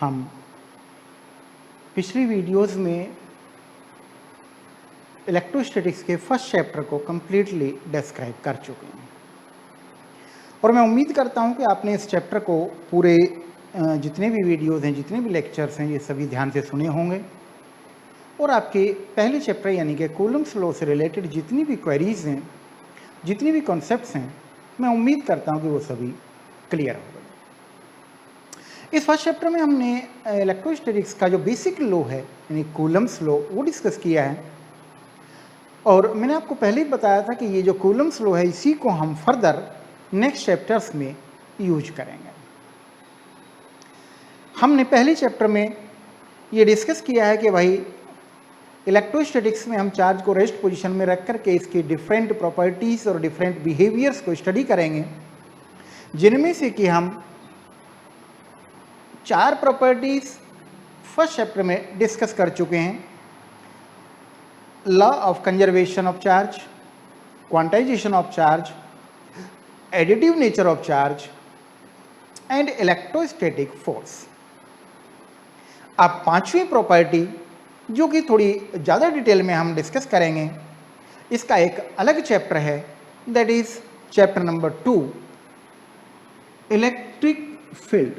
हम पिछली वीडियोस में इलेक्ट्रोस्टैटिक्स के फर्स्ट चैप्टर को कंप्लीटली डिस्क्राइब कर चुके हैं और मैं उम्मीद करता हूं कि आपने इस चैप्टर को पूरे जितने भी वीडियोस हैं, जितने भी लेक्चर्स हैं, ये सभी ध्यान से सुने होंगे और आपके पहले चैप्टर यानी कि कूलम्ब्स लॉ से रिलेटेड जितनी भी क्वेरीज हैं, जितनी भी कॉन्सेप्ट्स हैं, मैं उम्मीद करता हूं कि वो सभी क्लियर हो गए। इस फर्स्ट चैप्टर में हमने इलेक्ट्रोस्टैटिक्स का जो बेसिक लॉ है यानी कूलम्ब्स लॉ वो डिस्कस किया है और मैंने आपको पहले ही बताया था कि ये जो कूलम्ब्स लॉ है इसी को हम फर्दर नेक्स्ट चैप्टर्स में यूज करेंगे। हमने पहले चैप्टर में ये डिस्कस किया है कि भाई इलेक्ट्रोस्टैटिक्स में हम चार्ज को रेस्ट पोजीशन में रख करके इसकी डिफरेंट प्रॉपर्टीज और डिफरेंट बिहेवियर्स को स्टडी करेंगे, जिनमें से कि हम 4 प्रॉपर्टीज फर्स्ट चैप्टर में डिस्कस कर चुके हैं। Law of conservation of charge, quantization of charge, additive nature of charge and electrostatic force. अब 5वीं प्रॉपर्टी जो कि थोड़ी ज़्यादा डिटेल में हम डिस्कस करेंगे, इसका एक अलग चैप्टर है, that is chapter number 2, electric field.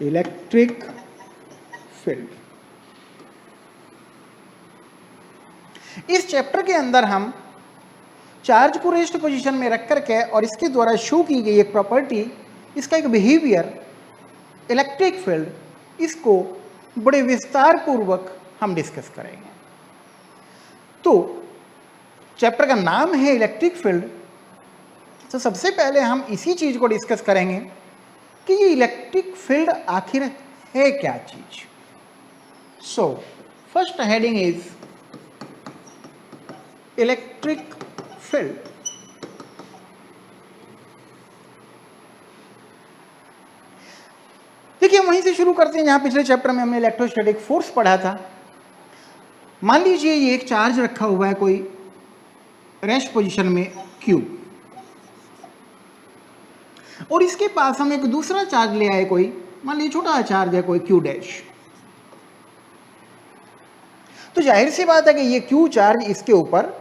Electric field. इस चैप्टर के अंदर हम चार्ज को रेस्ट पोजीशन में रख करके और इसके द्वारा शो की गई एक प्रॉपर्टी, इसका एक बिहेवियर इलेक्ट्रिक फील्ड, इसको बड़े विस्तार पूर्वक हम डिस्कस करेंगे। तो चैप्टर का नाम है इलेक्ट्रिक फील्ड, तो सबसे पहले हम इसी चीज को डिस्कस करेंगे कि ये इलेक्ट्रिक फील्ड आखिर है क्या चीज। So first heading is electric field. देखिए वहीं से शुरू करते हैं जहां पिछले चैप्टर में हमने इलेक्ट्रोस्टैटिक फोर्स पढ़ा था। मान लीजिए ये एक चार्ज रखा हुआ है कोई रेस्ट पोजीशन में Q, और इसके पास हम एक दूसरा चार्ज ले आए, कोई मान लीजिए छोटा चार्ज है कोई Q डैश। तो जाहिर सी बात है कि ये Q चार्ज इसके ऊपर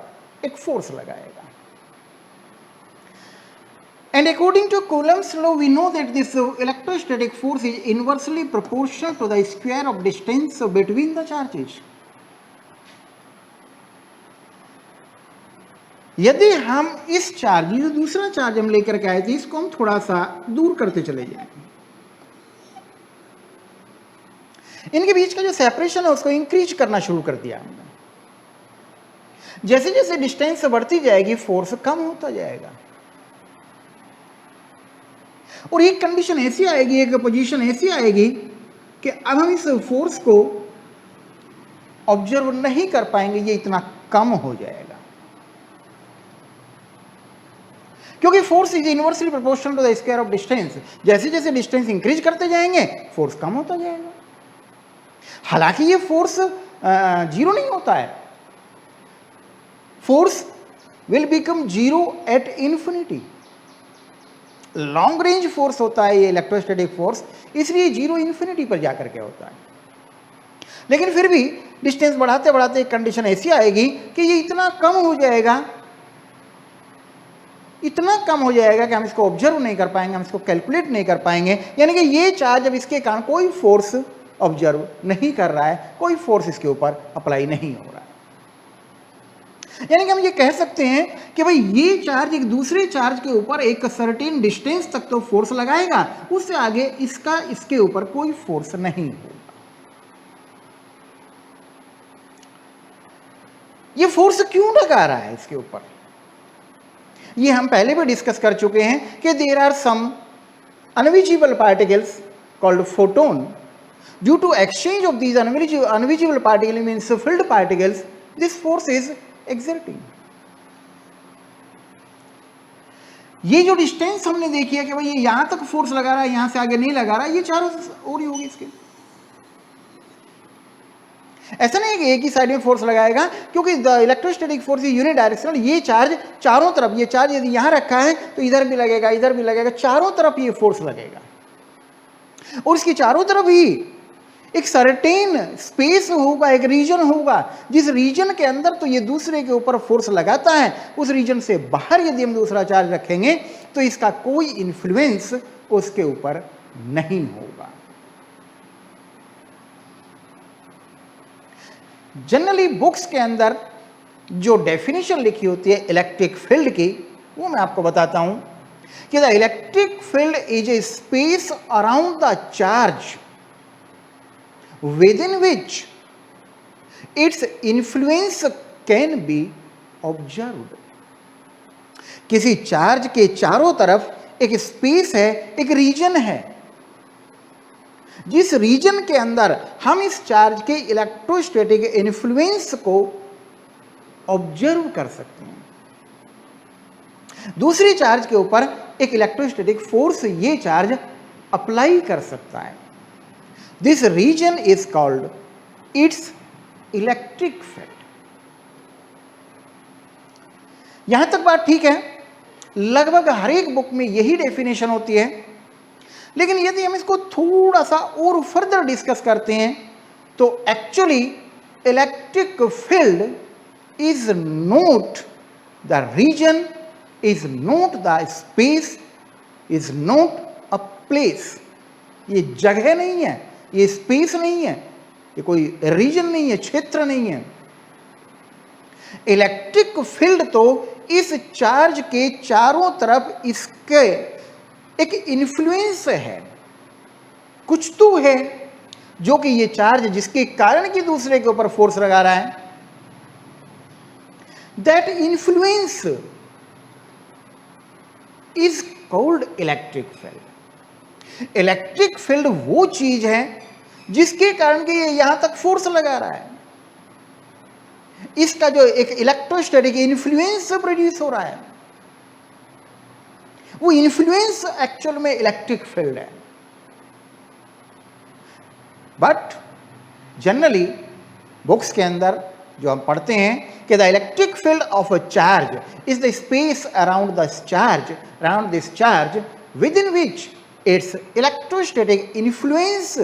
एक फोर्स लगाएगा। And according to Coulomb's law, we know that this electrostatic force is inversely proportional to the square of distance between the charges. यदि हम इस चार्ज, जो दूसरा चार्ज हम लेकर के आए थे, इसको हम थोड़ा सा दूर करते चले जाएंगे, इनके बीच का जो सेपरेशन है उसको इंक्रीज करना शुरू कर दिया हमने। जैसे जैसे डिस्टेंस बढ़ती जाएगी फोर्स कम होता जाएगा और एक कंडीशन ऐसी आएगी, एक पोजीशन ऐसी आएगी कि अब हम इस फोर्स को ऑब्जर्व नहीं कर पाएंगे, ये इतना कम हो जाएगा, क्योंकि force is inversely proportional to the square of distance. जैसे जैसे डिस्टेंस इंक्रीज करते जाएंगे फोर्स कम होता जाएगा। हालांकि ये फोर्स जीरो नहीं होता है, force will become zero at infinity. Long range force होता है ये इलेक्ट्रोस्टैटिक फोर्स, इसलिए जीरो इंफिनिटी पर जाकर के होता है। लेकिन फिर भी डिस्टेंस बढ़ाते बढ़ाते एक कंडीशन ऐसी आएगी कि ये इतना कम हो जाएगा, इतना कम हो जाएगा कि हम इसको ऑब्जर्व नहीं कर पाएंगे, हम इसको कैलकुलेट नहीं कर पाएंगे। यानी कि ये चार्ज अब इसके कारण कोई फोर्स ऑब्जर्व नहीं कर रहा है, कोई फोर्स इसके ऊपर अप्लाई नहीं हो रहा है। यानी कि हम ये कह सकते हैं कि भाई ये चार्ज एक दूसरे चार्ज के ऊपर एक सर्टेन डिस्टेंस तक तो फोर्स लगाएगा, उससे आगे इसका इसके ऊपर कोई फोर्स नहीं होगा। ये फोर्स क्यों लगा रहा है इसके ऊपर, ये हम पहले भी डिस्कस कर चुके हैं कि there are some invisible particles called photon. Due to exchange of these invisible particle means field particles, this force is exerting. ये जो डिस्टेंस हमने देखी है कि भाई ये यहां तक फोर्स लगा रहा है, यहां से आगे नहीं लगा रहा है, ये चारों ओर ही होगी इसके। ऐसा नहीं है कि एक ही साइड में फोर्स लगाएगा, क्योंकि the electrostatic force is unidirectional. ये चार्ज चारों तरफ, ये चार्ज यदि यहां रखा है तो इधर भी लगेगा, इधर भी लगेगा, चारों तरफ ये फोर्स लगेगा। और इसकी चारों तरफ ही एक सर्टेन स्पेस होगा, एक रीजन होगा, जिस रीजन के अंदर तो ये दूसरे के ऊपर फोर्स लगाता है, उस रीजन से बाहर यदि हम दूसरा चार्ज रखेंगे तो इसका कोई इन्फ्लुएंस उसके ऊपर नहीं होगा। जनरली बुक्स के अंदर जो डेफिनेशन लिखी होती है इलेक्ट्रिक फील्ड की, वो मैं आपको बताता हूं कि the electric field is a space around the charge within which its influence can be observed। किसी चार्ज के चारों तरफ एक स्पेस है, एक रीजन है, जिस रीजन के अंदर हम इस चार्ज के इलेक्ट्रोस्टैटिक इन्फ्लुएंस को ऑब्जर्व कर सकते हैं। दूसरी चार्ज के ऊपर एक इलेक्ट्रोस्टैटिक फोर्स ये चार्ज अप्लाई कर सकता है। This region is called its electric field। यहां तक बात ठीक है, लगभग हर एक बुक में यही डेफिनेशन होती है। लेकिन यदि हम इसको थोड़ा सा और फर्दर डिस्कस करते हैं तो actually electric field is not the region, is not the space, is not a place. ये जगह नहीं है, ये स्पेस नहीं है, ये कोई रीजन नहीं है, क्षेत्र नहीं है। इलेक्ट्रिक फील्ड तो इस चार्ज के चारों तरफ इसके एक इन्फ्लुएंस है, कुछ तो है जो कि ये चार्ज जिसके कारण कि दूसरे के ऊपर फोर्स लगा रहा है, that influence is called electric field. Electric field वो चीज है जिसके कारण कि ये यहां तक फोर्स लगा रहा है, इसका जो एक इलेक्ट्रोस्टैटिक इन्फ्लुएंस प्रोड्यूस हो रहा है, वो इन्फ्लुएंस एक्चुअल में इलेक्ट्रिक फील्ड है। बट जनरली बुक्स के अंदर जो हम पढ़ते हैं कि the electric field of a charge is the space around the charge, around this charge with in which it's electrostatic influence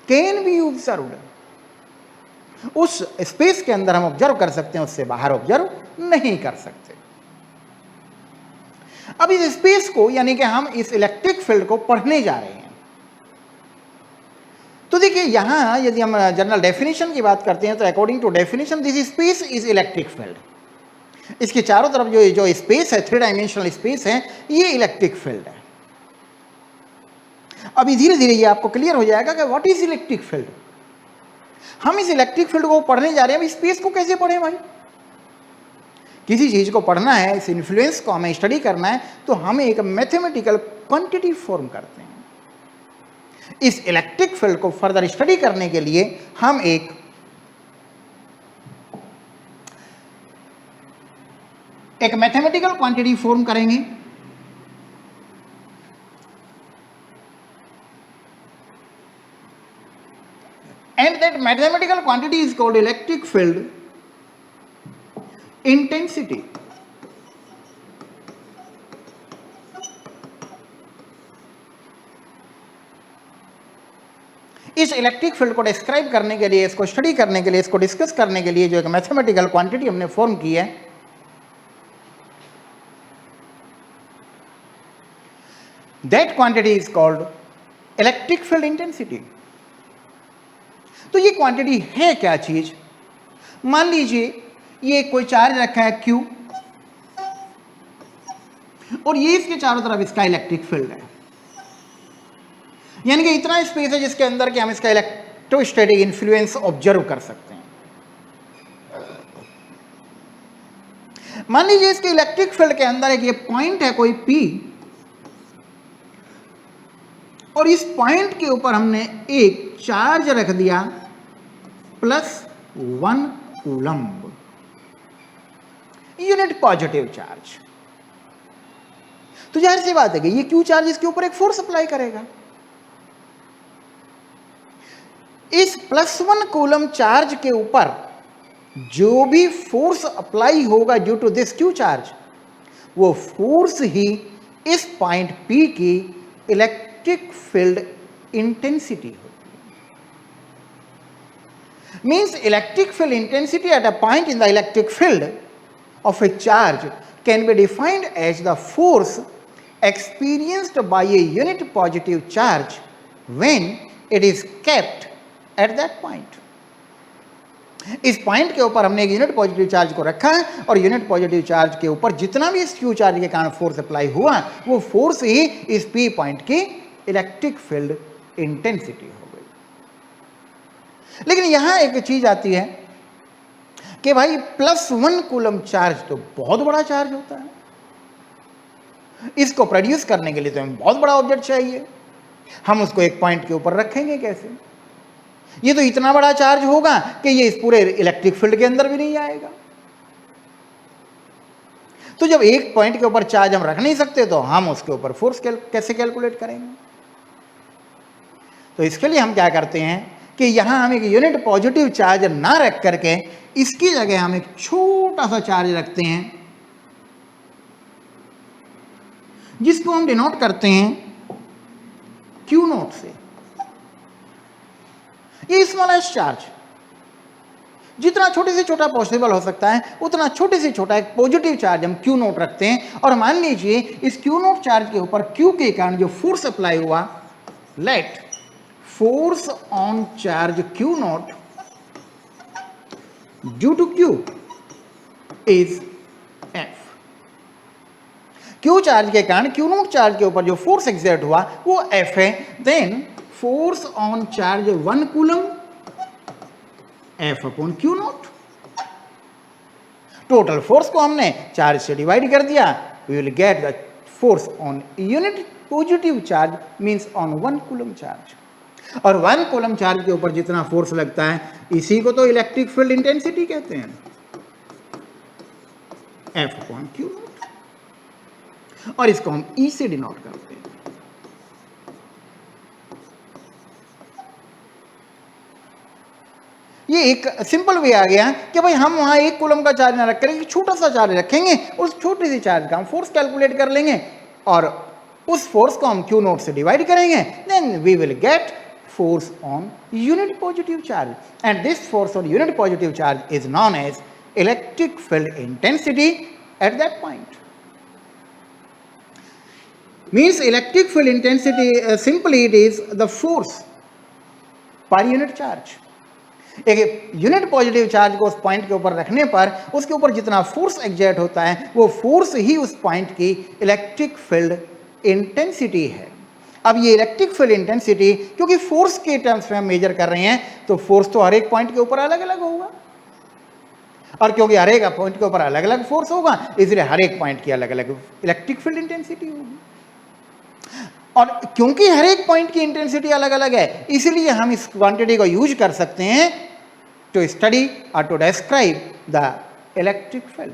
can be observed. उस स्पेस के अंदर हम ऑब्जर्व कर सकते हैं, उससे बाहर ऑब्जर्व नहीं कर सकते। अब इस स्पेस को यानी कि हम इस इलेक्ट्रिक फील्ड को पढ़ने जा रहे हैं। तो देखिए यहां यदि हम जनरल डेफिनेशन की बात करते हैं तो according to definition this space is electric field. इसके चारों तरफ जो स्पेस है, 3 डायमेंशनल स्पेस है, ये इलेक्ट्रिक फील्ड है। अभी धीरे धीरे ये आपको क्लियर हो जाएगा कि व्हाट इज इलेक्ट्रिक फील्ड। हम इस इलेक्ट्रिक फील्ड को पढ़ने जा रहे हैं। स्पेस को कैसे पढ़ें भाई? किसी चीज को पढ़ना है, इस इन्फ्लुएंस को हमें स्टडी करना है, तो हम एक मैथमेटिकल क्वांटिटी फॉर्म करते हैं। इस इलेक्ट्रिक फील्ड को फर्दर स्टडी करने के लिए हम एक मैथमेटिकल क्वांटिटी फॉर्म करेंगे। And that mathematical quantity is called electric field intensity। इस इलेक्ट्रिक फील्ड को डिस्क्राइब करने के लिए, इसको स्टडी करने के लिए, इसको डिस्कस करने के लिए जो एक मैथमेटिकल क्वांटिटी हमने फॉर्म की है, that quantity is called electric field intensity. तो ये क्वांटिटी है क्या चीज? मान लीजिए ये कोई चार्ज रखा है Q और ये इसके चारों तरफ इसका इलेक्ट्रिक फील्ड है, यानी कि इतना स्पेस है जिसके अंदर कि हम इसका इलेक्ट्रोस्टैटिक इन्फ्लुएंस ऑब्जर्व कर सकते हैं। मान लीजिए इसके इलेक्ट्रिक फील्ड के अंदर एक ये पॉइंट है कोई P, और इस पॉइंट के ऊपर हमने एक चार्ज रख दिया +1 कूलम्ब, यूनिट पॉजिटिव चार्ज। तो जाहिर सी बात है कि ये Q चार्ज इसके ऊपर एक फोर्स अप्लाई करेगा। इस +1 कूलम चार्ज के ऊपर जो भी फोर्स अप्लाई होगा due to this q charge, वो फोर्स ही इस पॉइंट P की इलेक्ट्रिक फील्ड इंटेंसिटी होती है। Means electric field intensity at a point in the electric field of a charge can be defined as the force experienced by a unit positive charge when it is kept at that point. इस point के ऊपर हमने एक unit positive charge को रखा है और unit positive charge के ऊपर जितना भी इस क्यू चार्ज के कारण फोर्स अप्लाई हुआ वो फोर्स ही इस पी पॉइंट की इलेक्ट्रिक फील्ड इंटेंसिटी हो गई। लेकिन यहां एक चीज आती है कि भाई +1 कूलम चार्ज तो बहुत बड़ा चार्ज होता है, इसको प्रोड्यूस करने के लिए तो हमें बहुत बड़ा ऑब्जेक्ट चाहिए, हम उसको एक पॉइंट के ऊपर रखेंगे कैसे? ये तो इतना बड़ा चार्ज होगा कि ये इस पूरे इलेक्ट्रिक फील्ड के अंदर भी नहीं आएगा। तो जब एक पॉइंट के ऊपर चार्ज हम रख नहीं सकते तो हम उसके ऊपर फोर्स कैसे कैलकुलेट करेंगे? तो इसके लिए हम क्या करते हैं कि यहां हम एक यूनिट पॉजिटिव चार्ज ना रख करके इसकी जगह हम एक छोटा सा चार्ज रखते हैं जिसको हम डिनोट करते हैं क्यू नोट से। ये स्मॉलेस्ट चार्ज जितना छोटे से छोटा पॉसिबल हो सकता है उतना छोटे से छोटा एक पॉजिटिव चार्ज हम क्यू नोट रखते हैं। और मान लीजिए इस क्यू नोट चार्ज के ऊपर क्यू के कारण जो फोर्स अप्लाई हुआ, late force on charge q naught due to q is f। q charge के कारण q नोट चार्ज के ऊपर जो फोर्स एक्सर्ट हुआ वो f है। Then force on charge 1 coulomb f upon q naught. Total force को हमने चार्ज से डिवाइड कर दिया, we will get the force on unit positive charge means on 1 coulomb charge. और 1 कूलम चार्ज के ऊपर जितना फोर्स लगता है इसी को तो इलेक्ट्रिक फील्ड इंटेंसिटी कहते हैं, F अपॉन क्यू नोट। और इसको हम E से डिनोट करते हैं। ये एक सिंपल वे आ गया कि भाई हम वहां 1 कूलम का चार्ज ना रख कर एक छोटा सा चार्ज रखेंगे, उस छोटे से चार्ज का हम फोर्स कैलकुलेट कर लेंगे और उस फोर्स को हम क्यू नोट से डिवाइड करेंगे। Then we will get force on unit positive charge, and this force on unit positive charge is known as electric field intensity at that point. Means electric field intensity simply it is the force per unit charge। एक unit positive charge को उस point के ऊपर रखने पर उसके ऊपर जितना फोर्स एक्सर्ट होता है वो फोर्स ही उस पॉइंट की इलेक्ट्रिक फील्ड इंटेंसिटी है। अब ये इलेक्ट्रिक फील्ड इंटेंसिटी क्योंकि फोर्स के टर्म्स में हम मेजर कर रहे हैं तो फोर्स तो हर एक पॉइंट के ऊपर अलग अलग होगा, और क्योंकि हर एक पॉइंट के ऊपर अलग अलग फोर्स होगा इसलिए हर एक पॉइंट की अलग अलग इलेक्ट्रिक फील्ड इंटेंसिटी होगी। और क्योंकि हर एक पॉइंट की इंटेंसिटी अलग अलग है इसलिए हम इस क्वांटिटी को यूज कर सकते हैं टू स्टडी और to describe the electric field,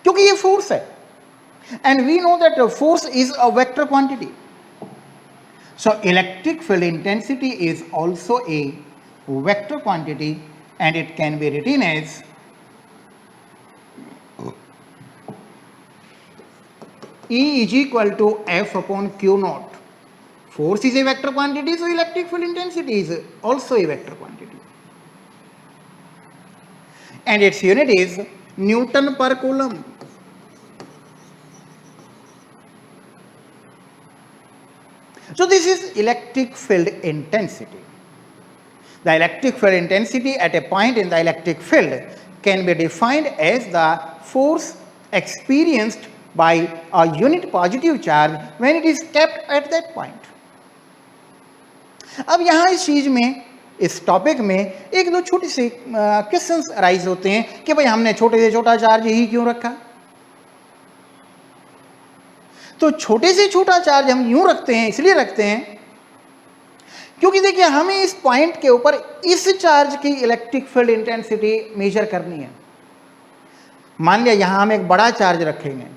क्योंकि ये फोर्स है। And we know that force is a vector quantity. So electric field intensity is also a vector quantity and it can be written as E is equal to F upon Q naught. Force is a vector quantity, so electric field intensity is also a vector quantity. And its unit is Newton per coulomb. So this is electric field intensity. The electric field intensity at a point in the electric field can be defined as the force experienced by a unit positive charge when it is kept at that point. अब यहाँ इस चीज में इस topic में एक दो छोटे से क्वेश्चंस राइज होते हैं कि भाई हमने छोटे से छोटा चार्ज ही क्यों रखा। तो छोटे से छोटा चार्ज हम यूं रखते हैं, इसलिए रखते हैं क्योंकि देखिए हमें इस पॉइंट के ऊपर इस चार्ज की इलेक्ट्रिक फील्ड इंटेंसिटी मेजर करनी है। मान लिया यहां हम एक बड़ा चार्ज रखेंगे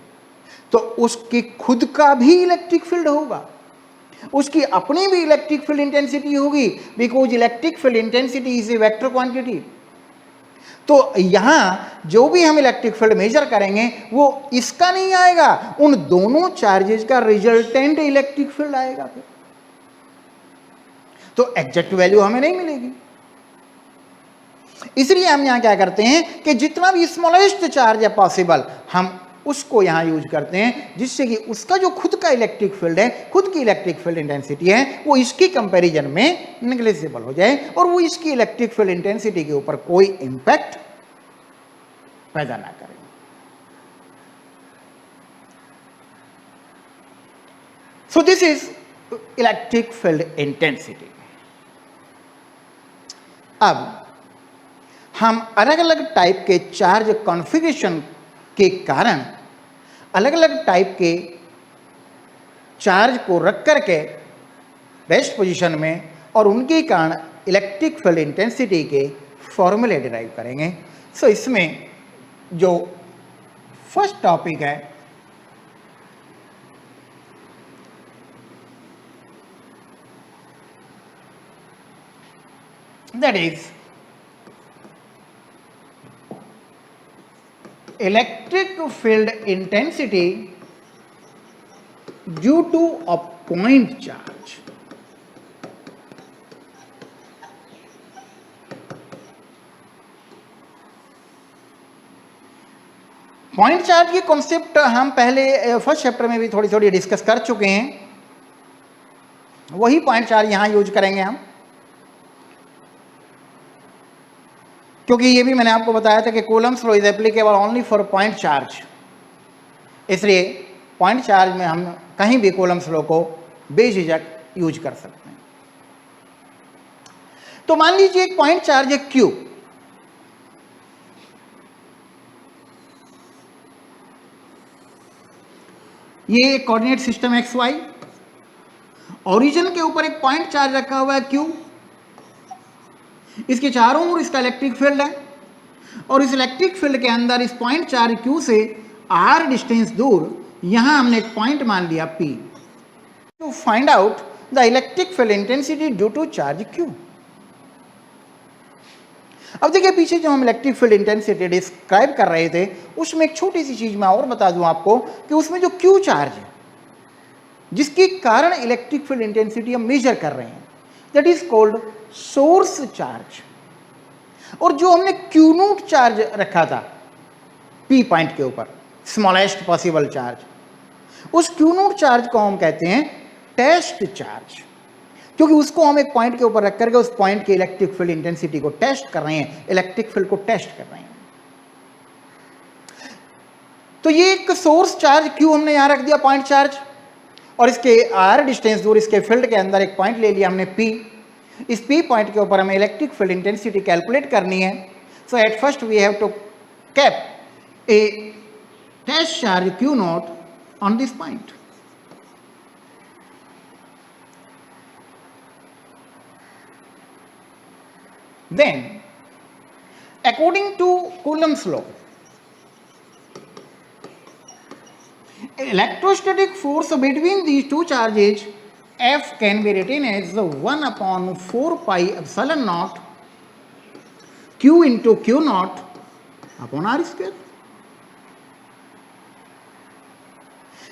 तो उसकी खुद का भी इलेक्ट्रिक फील्ड होगा, उसकी अपनी भी इलेक्ट्रिक फील्ड इंटेंसिटी होगी, because electric field intensity is a vector quantity. तो यहां जो भी हम इलेक्ट्रिक फील्ड मेजर करेंगे वो इसका नहीं आएगा, उन दोनों चार्जेस का रिजल्टेंट इलेक्ट्रिक फील्ड आएगा फिर। तो एग्जैक्ट वैल्यू हमें नहीं मिलेगी। इसलिए हम यहां क्या करते हैं कि जितना भी स्मॉलेस्ट चार्ज है पॉसिबल, हम उसको यहां यूज करते हैं, जिससे कि उसका जो खुद का इलेक्ट्रिक फील्ड है, खुद की इलेक्ट्रिक फील्ड इंटेंसिटी है, वो इसकी कंपैरिजन में नेग्लिजिबल हो जाए और वो इसकी इलेक्ट्रिक फील्ड इंटेंसिटी के ऊपर कोई इंपैक्ट पैदा ना करे। So this is electric field intensity. अब हम अलग अलग टाइप के चार्ज कॉन्फ़िगरेशन के कारण अलग अलग टाइप के चार्ज को रख करके रेस्ट पोजीशन में और उनके कारण इलेक्ट्रिक फील्ड इंटेंसिटी के फॉर्मूले डिराइव करेंगे। सो इसमें जो फर्स्ट टॉपिक है that is electric field intensity due to a point charge. Point charge की कॉन्सेप्ट हम पहले फर्स्ट चैप्टर में भी थोड़ी थोड़ी डिस्कस कर चुके हैं, वही पॉइंट चार्ज यहां यूज करेंगे हम, क्योंकि ये भी मैंने आपको बताया था कि Coulomb's law is applicable only for point charge, इसलिए पॉइंट चार्ज में हम कहीं भी कूलम्स लॉ को बेझिझक यूज कर सकते हैं। तो मान लीजिए एक पॉइंट चार्ज है Q, ये कोऑर्डिनेट सिस्टम XY, ओरिजिन के ऊपर एक पॉइंट चार्ज रखा हुआ है Q, इसके चारों ओर इसका इलेक्ट्रिक फील्ड है और इस इलेक्ट्रिक फील्ड के अंदर इस पॉइंट चार्ज Q से R डिस्टेंस दूर यहां हमने एक पॉइंट मान लिया P to find out the electric field intensity due to charge Q। अब देखिए पीछे जो हम इलेक्ट्रिक फील्ड इंटेंसिटी डिस्क्राइब कर रहे थे उसमें एक छोटी सी चीज मैं और बता दूं आपको कि उसमें जो Q चार्ज है जिसके कारण इलेक्ट्रिक फील्ड इंटेंसिटी हम मेजर कर रहे हैं, that is called source charge. और जो हमने Q नोट चार्ज रखा था P पॉइंट के ऊपर, स्मॉलेस्ट पॉसिबल चार्ज, उस Q नोट चार्ज को हम कहते हैं टेस्ट चार्ज, क्योंकि उसको हम एक पॉइंट के ऊपर रख करके उस पॉइंट की इलेक्ट्रिक फील्ड इंटेंसिटी को टेस्ट कर रहे हैं, इलेक्ट्रिक फील्ड को टेस्ट कर रहे हैं। तो ये एक सोर्स चार्ज Q हमने यहां रख दिया पॉइंट चार्ज, और इसके R डिस्टेंस दूर इसके फील्ड के अंदर एक पॉइंट ले लिया हमने P। इस P पॉइंट के ऊपर हमें इलेक्ट्रिक फील्ड इंटेंसिटी कैलकुलेट करनी है। So at first we have to keep a test charge Q naught on this point. Then, according to Coulomb's law, electrostatic force between these two charges F can be written as 1 upon 4 pi epsilon naught Q into Q naught upon R square।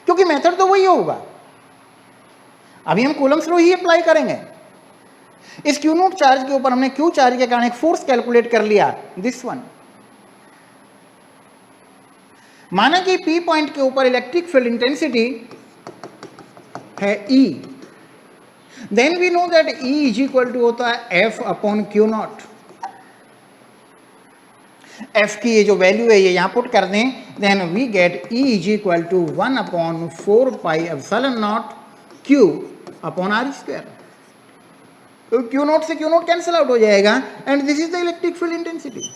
क्योंकि method तो वही होगा, अभी हम Coulomb's law ही apply करेंगे। इस Q note charge के ऊपर हमने Q चार्ज के कारण एक फोर्स कैलकुलेट कर लिया, दिस वन। माना कि P पॉइंट के ऊपर इलेक्ट्रिक फील्ड इंटेंसिटी है E, then we know that E is equal to होता है F upon Q naught. F की ये जो वैल्यू है ये यहां पुट कर दें, then we get E is equal to 1 upon 4 pi epsilon naught Q upon R square. तो Q नॉट से Q नॉट कैंसिल आउट हो जाएगा and this is the electric field intensity.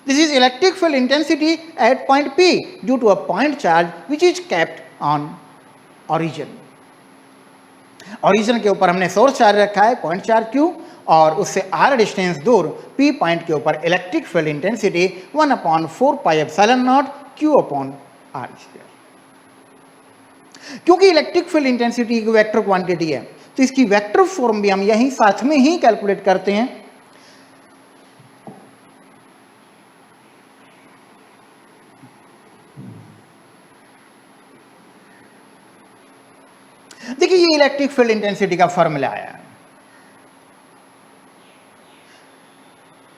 This is electric field intensity at point P due to a point charge which is kept on origin. Origin के ऊपर हमने source charge रखा है point charge Q, और उससे R distance दूर P point के ऊपर electric field intensity 1 upon 4 pi epsilon naught Q upon R square. क्योंकि इलेक्ट्रिक फील्ड इंटेंसिटी एक वेक्टर क्वांटिटी है, तो इसकी वेक्टर फॉर्म भी हम यहीं साथ में ही कैलकुलेट करते हैं। देखिए ये इलेक्ट्रिक फील्ड इंटेंसिटी का फॉर्मूला आया है,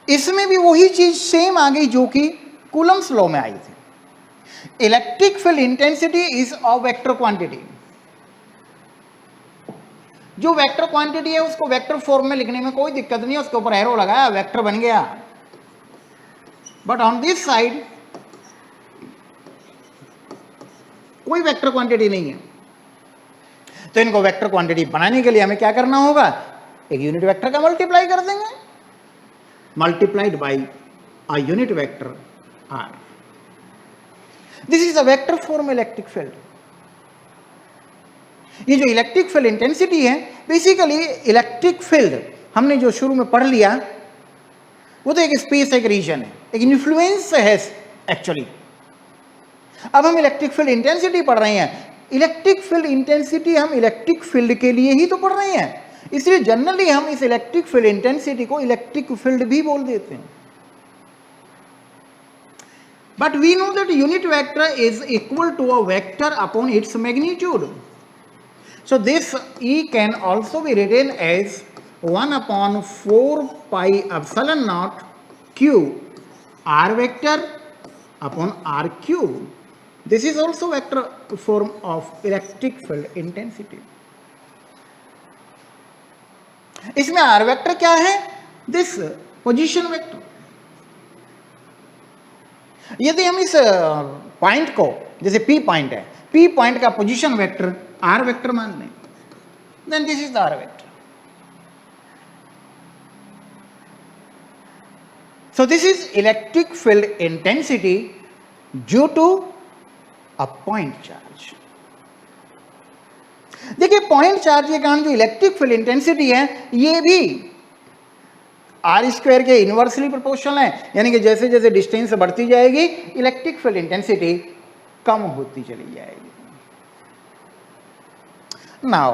इसमें भी वही चीज सेम आ गई जो कि कूलम्स लॉ में आई थी। Electric field intensity is a vector quantity. जो वेक्टर क्वांटिटी है उसको वेक्टर फॉर्म में लिखने में कोई दिक्कत नहीं है, उसके ऊपर एरो लगाया, वेक्टर बन गया। बट ऑन दिस साइड कोई वेक्टर क्वांटिटी नहीं है, तो इनको वेक्टर क्वांटिटी बनाने के लिए हमें क्या करना होगा, एक यूनिट वेक्टर का मल्टीप्लाई कर देंगे, multiplied by a unit vector r. This is a vector form electric field. ये जो इलेक्ट्रिक फील्ड इंटेंसिटी है, बेसिकली इलेक्ट्रिक फील्ड हमने जो शुरू में पढ़ लिया वो तो एक स्पेस, एक रीजन है, एक इन्फ्लुएंस है एक्चुअली। अब हम इलेक्ट्रिक फील्ड इंटेंसिटी पढ़ रहे हैं। इलेक्ट्रिक फील्ड इंटेंसिटी हम इलेक्ट्रिक फील्ड के लिए ही तो पढ़ रहे हैं, इसलिए जनरली हम इस इलेक्ट्रिक फील्ड इंटेंसिटी को इलेक्ट्रिक फील्ड भी बोल देते हैं। But we know that unit vector is equal to a vector upon its magnitude. So this E can also be written as 1 upon 4 pi epsilon naught Q R vector upon R cube. This is also vector form of electric field intensity. इसमें R vector क्या है? This position vector. यदि हम इस point को, जैसे P point है, P point का पोजीशन वेक्टर R वेक्टर मान लें, then this is the R vector. So this is electric field intensity due to a point charge. देखिए पॉइंट चार्ज के कारण जो इलेक्ट्रिक फील्ड इंटेंसिटी है ये भी आर स्क्वायर के इनवर्सली प्रोपोर्शनल है, यानी कि जैसे जैसे डिस्टेंस बढ़ती जाएगी इलेक्ट्रिक फील्ड इंटेंसिटी कम होती चली जाएगी। Now,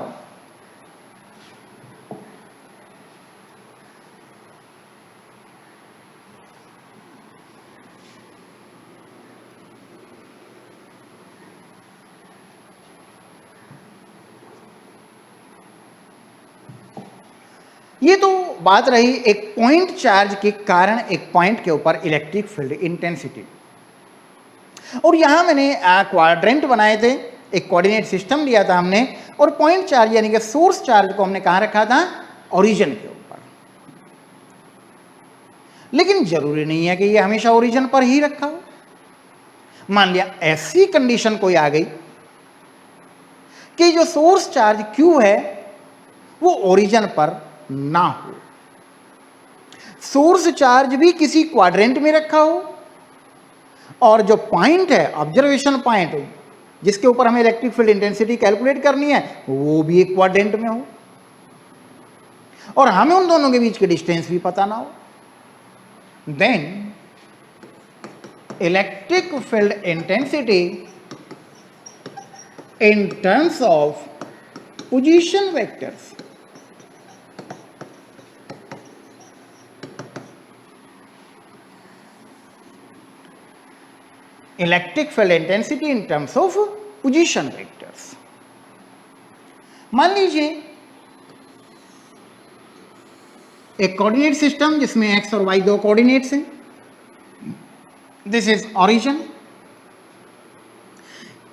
ये तो बात रही एक पॉइंट चार्ज के कारण एक पॉइंट के ऊपर इलेक्ट्रिक फील्ड इंटेंसिटी। और यहां मैंने क्वाड्रेंट बनाए थे, एक कोऑर्डिनेट सिस्टम लिया था हमने, और पॉइंट चार्ज यानी कि सोर्स चार्ज को हमने कहां रखा था, ओरिजिन के ऊपर। लेकिन जरूरी नहीं है कि ये हमेशा ओरिजिन पर ही रखा हो। मान लिया ऐसी कंडीशन कोई आ गई कि जो सोर्स चार्ज Q है वो ओरिजिन पर ना हो, सोर्स चार्ज भी किसी क्वाड्रेंट में रखा हो, और जो पॉइंट है ऑब्जर्वेशन पॉइंट जिसके ऊपर हमें इलेक्ट्रिक फील्ड इंटेंसिटी कैलकुलेट करनी है वो भी एक क्वाड्रेंट में हो, और हमें उन दोनों के बीच के डिस्टेंस भी पता ना हो। Then electric field intensity in terms of position vectors, electric field intensity in terms of position vectors. मान लीजिए एक कोऑर्डिनेट सिस्टम जिसमें x और y दो कोऑर्डिनेट्स हैं, दिस इज ओरिजिन।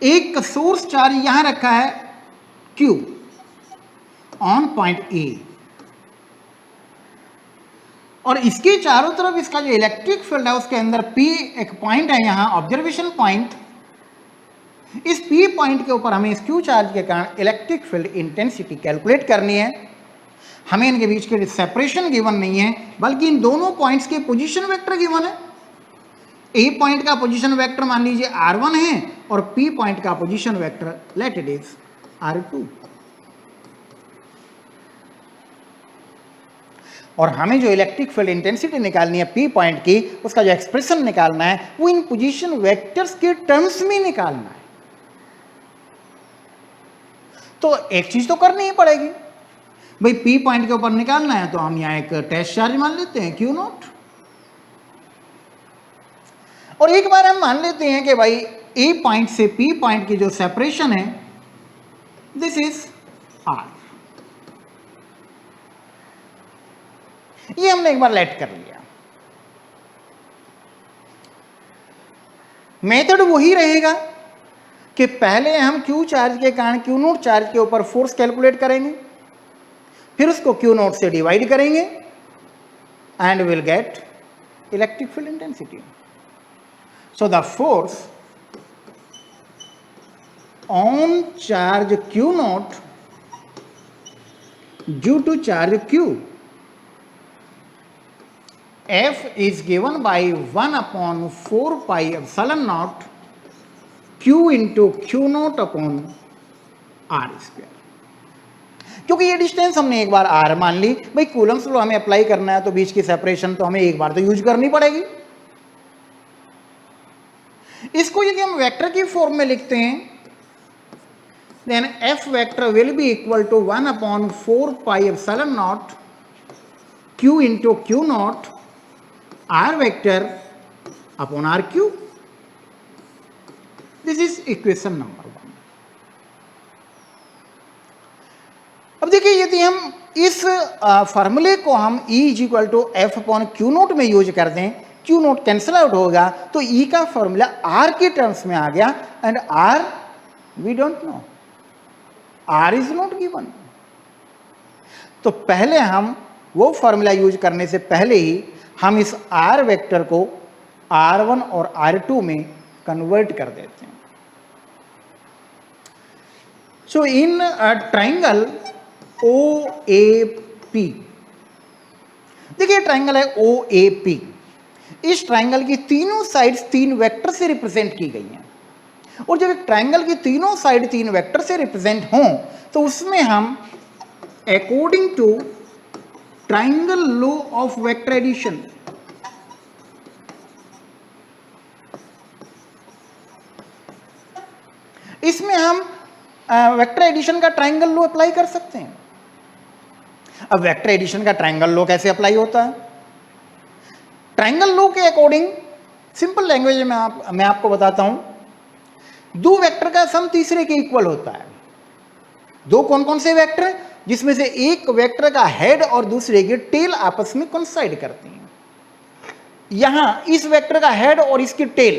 एक सोर्स चार्ज यहां रखा है Q ऑन पॉइंट A, और इसके चारों तरफ इसका जो इलेक्ट्रिक फील्ड है उसके अंदर P एक पॉइंट है यहां ऑब्जर्वेशन पॉइंट। इस P पॉइंट के ऊपर हमें इस Q चार्ज के कारण इलेक्ट्रिक फील्ड इंटेंसिटी कैलकुलेट करनी है। हमें इनके बीच के सेपरेशन गिवन नहीं है, बल्कि इन दोनों पॉइंट्स के पोजीशन वेक्टर गिवन है। A पॉइंट का पोजीशन वेक्टर मान लीजिए R1 है, और P पॉइंट का position vector let it is R2। और हमें जो इलेक्ट्रिक फील्ड इंटेंसिटी निकालनी है P पॉइंट की, उसका जो एक्सप्रेशन निकालना है वो इन पोजीशन वेक्टर्स के टर्म्स में निकालना है। तो एक चीज तो करनी ही पड़ेगी भाई, पी पॉइंट के ऊपर निकालना है तो हम यहाँ एक टेस्ट चार्ज मान लेते हैं क्यू नॉट, और एक बार हम मान लेते हैं कि भाई ए पॉइंट से पी पॉइंट की जो सेपरेशन है दिस इज आर। ये हमने एक बार लेट कर लिया। मेथड वही रहेगा कि पहले हम क्यू चार्ज के कारण क्यू नोट चार्ज के ऊपर फोर्स कैलकुलेट करेंगे, फिर उसको क्यू नोट से डिवाइड करेंगे and will get electric field intensity. So the force on charge q naught due to charge q F is given by 1 upon 4 pi epsilon naught Q into Q naught upon R square। क्योंकि ये distance हमने एक बार R मान ली, भाई Coulomb's law हमें apply करना है तो बीच की सेपरेशन तो हमें एक बार तो यूज करनी पड़ेगी। इसको यदि हम वेक्टर की फॉर्म में लिखते हैं then F vector will be equal to 1 upon 4 pi epsilon naught Q into Q naught R vector upon R cube। This is equation number 1। अब देखिए यदि हम इस फॉर्मूले को हम E is equal to F upon q naught में use कर दें, क्यू नोट कैंसिल आउट होगा तो E का फॉर्मूला R के टर्म्स में आ गया and R we don't know, R is not given. तो पहले हम वो फॉर्मूला यूज करने से पहले ही हम इस R वेक्टर को R1 और R2 में कन्वर्ट कर देते हैं। सो इन ट्राइंगल OAP, देखिए ट्राइंगल है OAP, इस ट्राइंगल की तीनों साइड्स तीन वेक्टर से रिप्रेजेंट की गई हैं, और जब एक ट्राइंगल की तीनों साइड तीन वेक्टर से रिप्रेजेंट हों तो उसमें हम according to triangle law of vector addition इसमें हम वेक्टर एडिशन का ट्राइंगल लॉ अप्लाई कर सकते हैं। अब वेक्टर एडिशन का ट्राइंगल लॉ कैसे अप्लाई होता है? ट्राइंगल लॉ के अकॉर्डिंग सिंपल लैंग्वेज में मैं आपको बताता हूं, दो वेक्टर का सम तीसरे के इक्वल होता है। दो कौन कौन से वेक्टर? जिसमें से एक वेक्टर का हेड और दूसरे की टेल आपस में कोइंसाइड करती हैं। यहां इस वेक्टर का हेड और इसकी टेल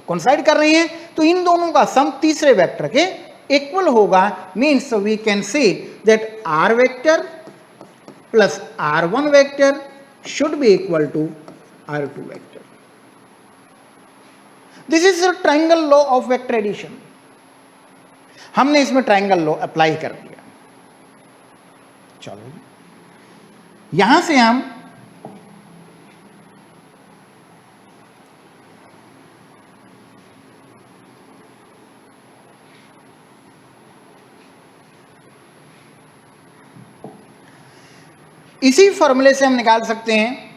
कोइंसाइड कर रही हैं, तो इन दोनों का सम तीसरे वेक्टर के इक्वल होगा। Means we can say that r vector plus R1 vector should be equal to R2 vector. This is triangle law of vector addition. हमने इसमें ट्राइंगल लॉ अप्लाई कर दिया। चलो यहां से हम इसी फॉर्मूले से हम निकाल सकते हैं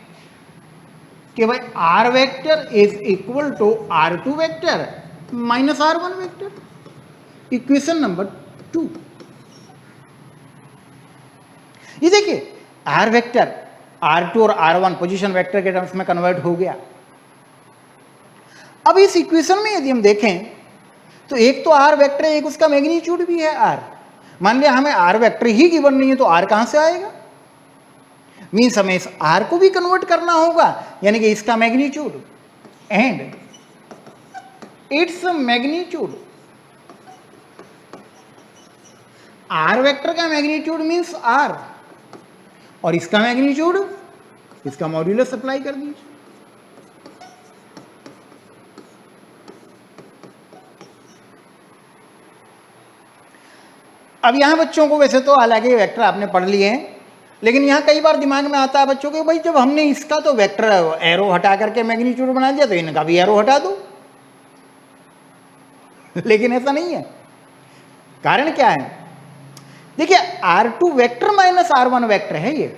कि भाई R vector is equal to R2 vector minus R1 vector. Equation number 2। ये देखिए R वेक्टर R2 और R1 पोजीशन वेक्टर के टर्म्स में कन्वर्ट हो गया। अब इस इक्वेशन में यदि हम देखें तो एक तो R वेक्टर है, एक उसका मैग्नीट्यूड भी है R। मान लिया हमें R वेक्टर ही गिवन नहीं है तो R कहां से आएगा? मीन्स हमें इस R को भी कन्वर्ट करना होगा, यानी कि इसका magnitude and its magnitude. R vector का मैग्नीट्यूड मीन्स R और इसका मैग्नीट्यूड, इसका मॉड्यूलस अप्लाई कर दीजिए। अब यहां बच्चों को वैसे तो हालांकि वेक्टर आपने पढ़ लिए हैं, लेकिन यहां कई बार दिमाग में आता है बच्चों के, भाई जब हमने इसका तो वेक्टर एरो हटा करके मैग्नीट्यूड बना दिया तो इनका भी एरो हटा दो। लेकिन ऐसा नहीं है। कारण क्या है? देखिए R2 vector minus R1 vector है ये।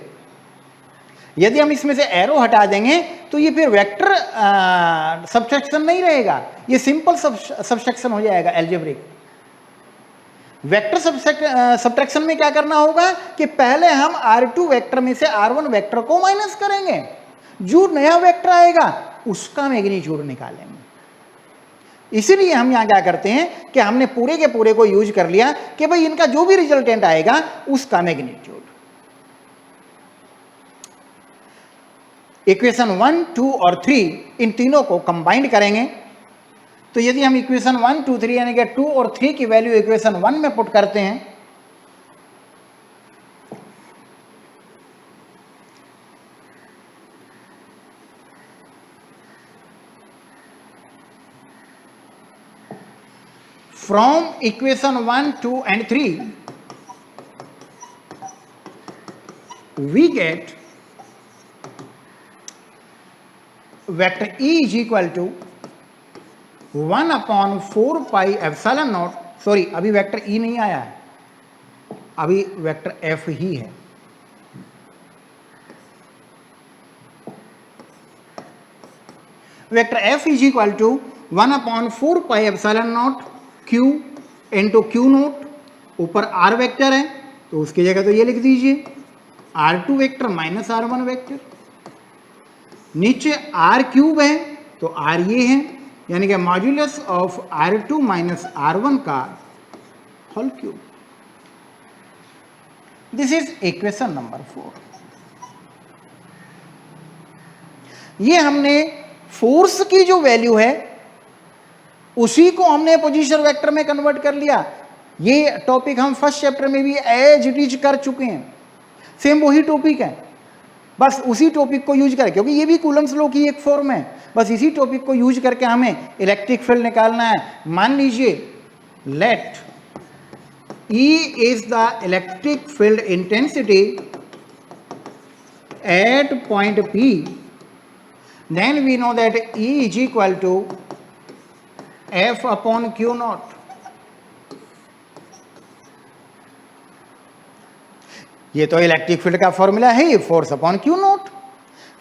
यदि हम इसमें से एरो हटा देंगे तो ये फिर वेक्टर सब्ट्रैक्शन नहीं रहेगा, ये सिंपल सब्ट्रैक्शन हो जाएगा, एल्जेब्रिक। वेक्टर सब्ट्रैक्शन में क्या करना होगा कि पहले हम R2 वेक्टर में से R1 वेक्टर को माइनस करेंगे, जो नया वेक्टर आएगा उसका मैग्नीट्यूड निकालेंगे। इसीलिए हम यहां क्या करते हैं कि हमने पूरे के पूरे को यूज कर लिया कि भाई इनका जो भी रिजल्टेंट आएगा उसका मैग्नीट्यूड। इक्वेशन 1, 2 और 3 इन तीनों को कंबाइंड करेंगे। तो यदि हम इक्वेशन 1, 2, 3 यानी कि 2 और 3 की वैल्यू इक्वेशन 1 में पुट करते हैं from equation 1, 2 and 3 we get vector E is equal to 1 upon 4 pi epsilon naught, sorry अभी वेक्टर E नहीं आया है, अभी वेक्टर F ही है। Vector F is equal to 1 upon 4 pi epsilon naught Q into Q note, ऊपर R vector है तो उसकी जगह तो ये लिख दीजिए R2 vector minus R1 vector, नीचे R क्यूब है तो R ये है, यानी कि modulus of R2 minus R1 का whole cube. This is equation number 4। ये हमने फोर्स की जो वैल्यू है उसी को हमने पोजीशन वेक्टर में कन्वर्ट कर लिया। ये टॉपिक हम फर्स्ट चैप्टर में भी एज इट इज कर चुके हैं, सेम वही टॉपिक है, बस उसी टॉपिक को यूज करके, क्योंकि ये भी कूलम्स लॉ की एक फॉर्म है, बस इसी टॉपिक को यूज करके हमें इलेक्ट्रिक फील्ड निकालना है। मान लीजिए let E is the electric field intensity at point P, then we know that E is equal to F upon Q naught। ये तो इलेक्ट्रिक फील्ड का फॉर्मूला है, force upon Q not.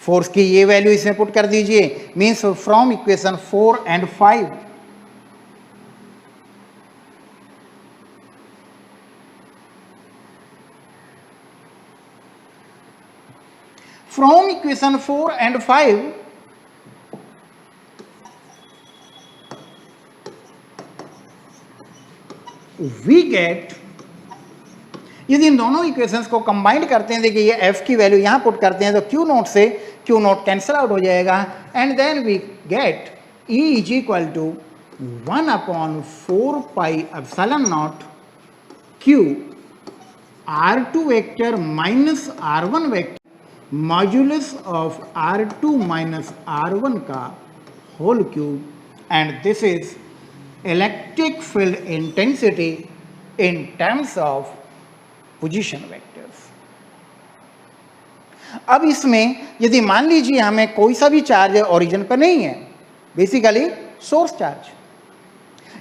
Force की ये वैल्यू इसमें put कर दीजिए, means from equation 4 and 5 from equation 4 and 5 we get, यदि इन दोनों इक्वेशंस को कंबाइंड करते हैं, देखिए ये f की वैल्यू यहां पुट करते हैं तो q नोट से q नोट कैंसिल आउट हो जाएगा, and then we get E is equal to 1 upon 4 pi epsilon naught q R2 vector minus R1 vector modulus of R2 minus R1 का whole cube, and this is electric field intensity in terms of position vectors. अब इसमें यदि मान लीजिए हमें कोई सा भी चार्ज ओरिजिन पर नहीं है, बेसिकली सोर्स चार्ज,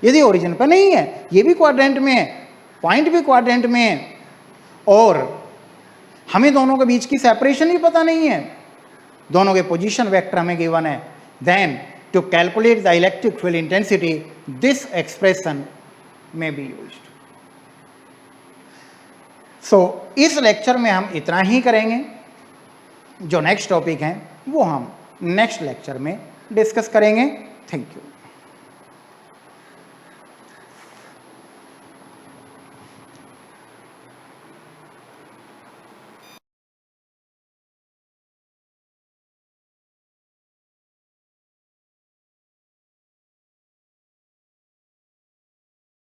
यदि ओरिजिन पर नहीं है, ये भी क्वाड्रेंट में है, पॉइंट भी क्वाड्रेंट में है, और हमें दोनों के बीच की सेपरेशन ही पता नहीं है, दोनों के पोजीशन वेक्टर हमें गिवन है, then to calculate the electric field intensity this expression में बी यूज्ड। सो इस लेक्चर में हम इतना ही करेंगे, जो नेक्स्ट टॉपिक है वो हम नेक्स्ट लेक्चर में डिस्कस करेंगे। Thank you.